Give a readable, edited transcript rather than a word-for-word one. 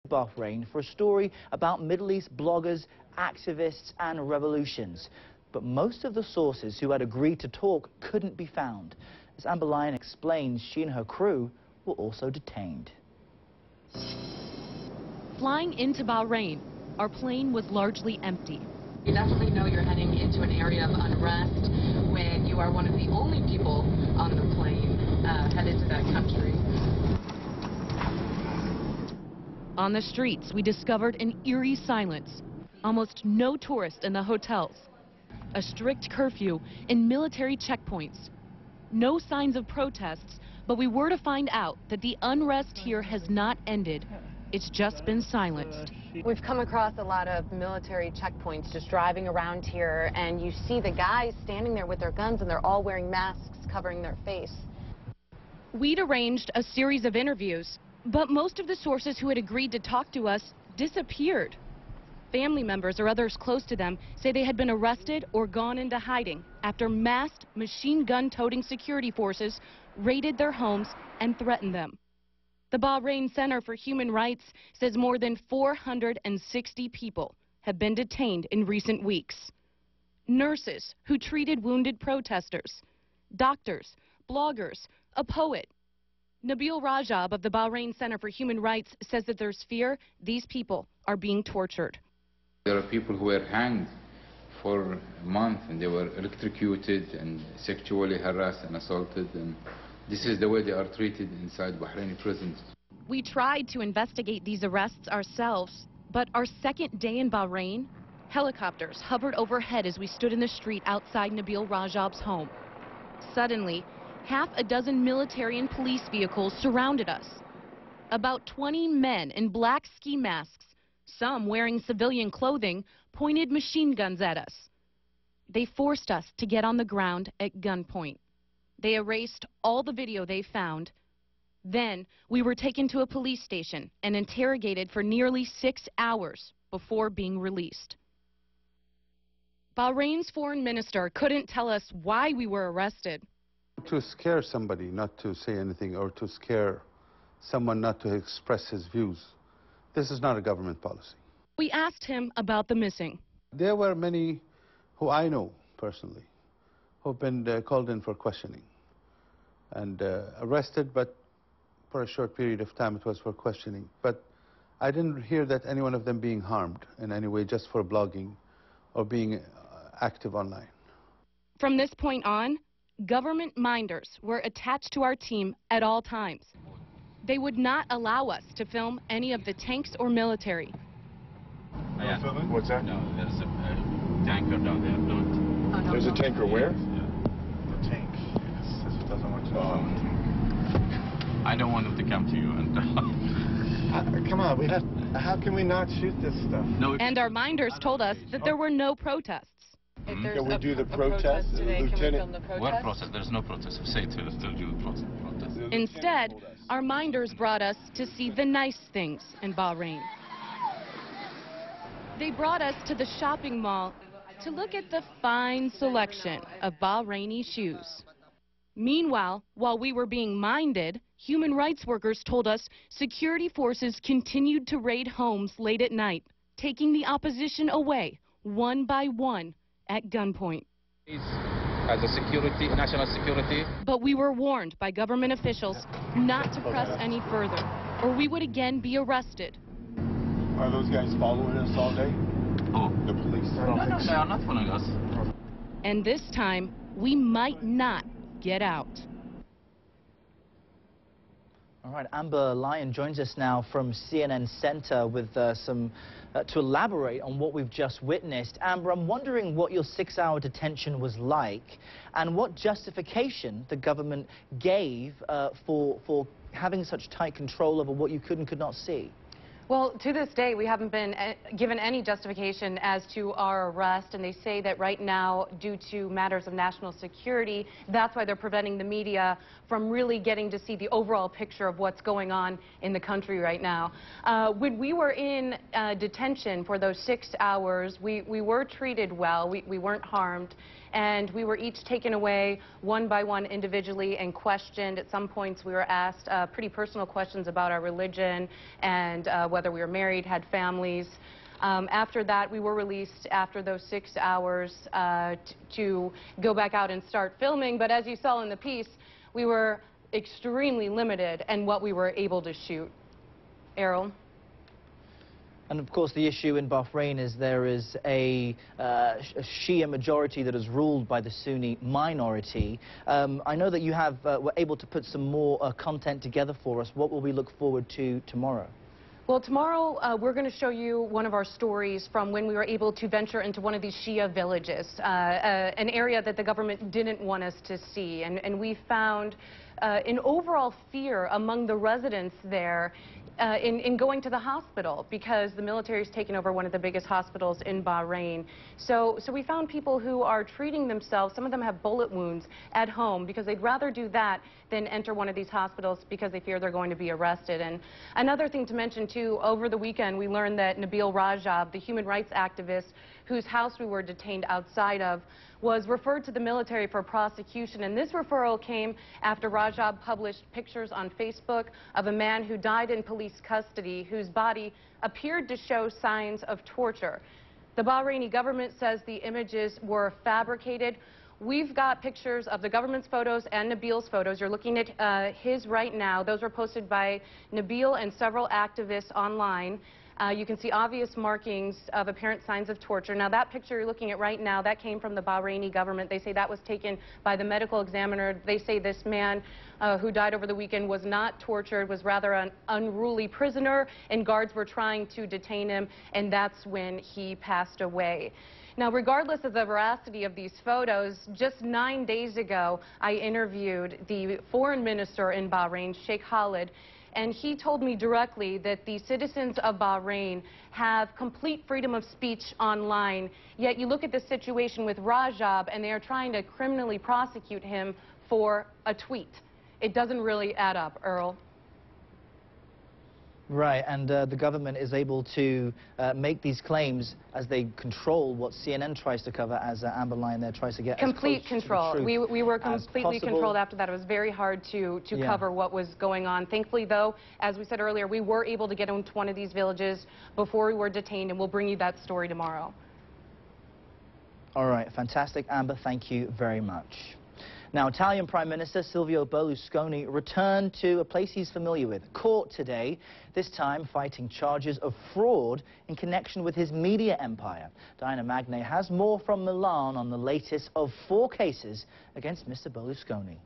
Bahrain for a story about Middle East bloggers, activists and revolutions. But most of the sources who had agreed to talk couldn't be found. As Amber Lyon explains, she and her crew were also detained. Flying into Bahrain, our plane was largely empty. You definitely know you're heading into an area of unrest when you are one of the only people on the plane headed to that country. On the streets, we discovered an eerie silence. Almost no tourists in the hotels. A strict curfew and military checkpoints. No signs of protests, but we were to find out that the unrest here has not ended. It's just been silenced. We've come across a lot of military checkpoints just driving around here, and you see the guys standing there with their guns, and they're all wearing masks covering their face. We'd arranged a series of interviews, but most of the sources who had agreed to talk to us disappeared. Family members or others close to them say they had been arrested or gone into hiding after masked machine gun-toting security forces raided their homes and threatened them. The Bahrain Center for Human Rights says more than 460 people have been detained in recent weeks. Nurses who treated wounded protesters, doctors, bloggers, a poet. Nabil Rajab of the Bahrain Center for Human Rights says that there's fear these people are being tortured. There are people who were hanged for a month and they were electrocuted and sexually harassed and assaulted, and this is the way they are treated inside Bahraini prisons. We tried to investigate these arrests ourselves, but our second day in Bahrain, helicopters hovered overhead as we stood in the street outside Nabil Rajab's home. Suddenly, half a dozen military and police vehicles surrounded us. About 20 men in black ski masks, some wearing civilian clothing, pointed machine guns at us. They forced us to get on the ground at gunpoint. They erased all the video they found. Then we were taken to a police station and interrogated for nearly 6 hours before being released. Bahrain's foreign minister couldn't tell us why we were arrested. To scare somebody not to say anything, or to scare someone not to express his views. This is not a government policy. We asked him about the missing. There were many who I know personally who've been called in for questioning and arrested, but for a short period of time it was for questioning. But I didn't hear that any one of them being harmed in any way just for blogging or being active online. From this point on, government minders were attached to our team at all times. They would not allow us to film any of the tanks or military. Yeah. What's that? No, there's a tanker down there. Don't. Oh, no, There's a tanker where? Yeah. The tank. This doesn't want to. I don't want them to come to you and. Come on, we have. How can we not shoot this stuff? No. And our minders told us that there were no protests. If there's Can we do the a protest, today, Lieutenant? Can we film the protest? What process? There's no process. Say to do the process. Instead, our minders brought us to see the nice things in Bahrain. They brought us to the shopping mall to look at the fine selection of Bahraini shoes. Meanwhile, while we were being minded, human rights workers told us security forces continued to raid homes late at night, taking the opposition away one by one at gunpoint. As a security, national security. But we were warned by government officials not to press any further, or we would again be arrested. Are those guys following us all day? Oh. The police? No, they are not following us. And this time, we might not get out. All right, Amber Lyon joins us now from CNN Center with to elaborate on what we've just witnessed. Amber, I'm wondering what your 6-hour detention was like and what justification the government gave for having such tight control over what you could and could not see. Well, to this day, we haven't been given any justification as to our arrest, and they say that right now, due to matters of national security, that's why they're preventing the media from really getting to see the overall picture of what's going on in the country right now. When we were in detention for those 6 hours, we were treated well. We weren't harmed, and we were each taken away one by one individually and questioned. At some points, we were asked pretty personal questions about our religion and whether we were married, had families. After that, we were released after those 6 hours to go back out and start filming. But as you saw in the piece, we were extremely limited in what we were able to shoot. Errol? And of course, the issue in Bahrain is there is a Shia majority that is ruled by the Sunni minority. I know that you were able to put some more content together for us. What will we look forward to tomorrow? Well, tomorrow we're going to show you one of our stories from when we were able to venture into one of these Shia villages, an area that the government didn't want us to see. And we found an overall fear among the residents there in going to the hospital because the military has taken over one of the biggest hospitals in Bahrain. So we found people who are treating themselves. Some of them have bullet wounds at home because they'd rather do that than enter one of these hospitals because they fear they're going to be arrested. And another thing to mention, too, over the weekend, we learned that Nabil Rajab, the human rights activist whose house we were detained outside of, was referred to the military for prosecution. And this referral came after Rajab published pictures on Facebook of a man who died in police custody, whose body appeared to show signs of torture. The Bahraini government says the images were fabricated. We've got pictures of the government's photos and Nabil's photos. You're looking at his right now. Those were posted by Nabil and several activists online. You can see obvious markings of apparent signs of torture. Now, that picture you're looking at right now, that came from the Bahraini government. They say that was taken by the medical examiner. They say this man who died over the weekend was not tortured, was rather an unruly prisoner, and guards were trying to detain him, and that's when he passed away. Now, regardless of the veracity of these photos, just 9 days ago, I interviewed the foreign minister in Bahrain, Sheikh Khalid, and he told me directly that the citizens of Bahrain have complete freedom of speech online, yet you look at the situation with Rajab and they are trying to criminally prosecute him for a tweet. It doesn't really add up, Earl. Right, and the government is able to make these claims as they control what CNN tries to cover, as Amber Lyon there tries to get complete control. We were completely controlled after that. It was very hard to cover what was going on. Thankfully, though, as we said earlier, we were able to get into one of these villages before we were detained, and we'll bring you that story tomorrow. All right, fantastic, Amber. Thank you very much. Now, Italian Prime Minister Silvio Berlusconi returned to a place he's familiar with, court today, this time fighting charges of fraud in connection with his media empire. Diana Magne has more from Milan on the latest of 4 cases against Mr. Berlusconi.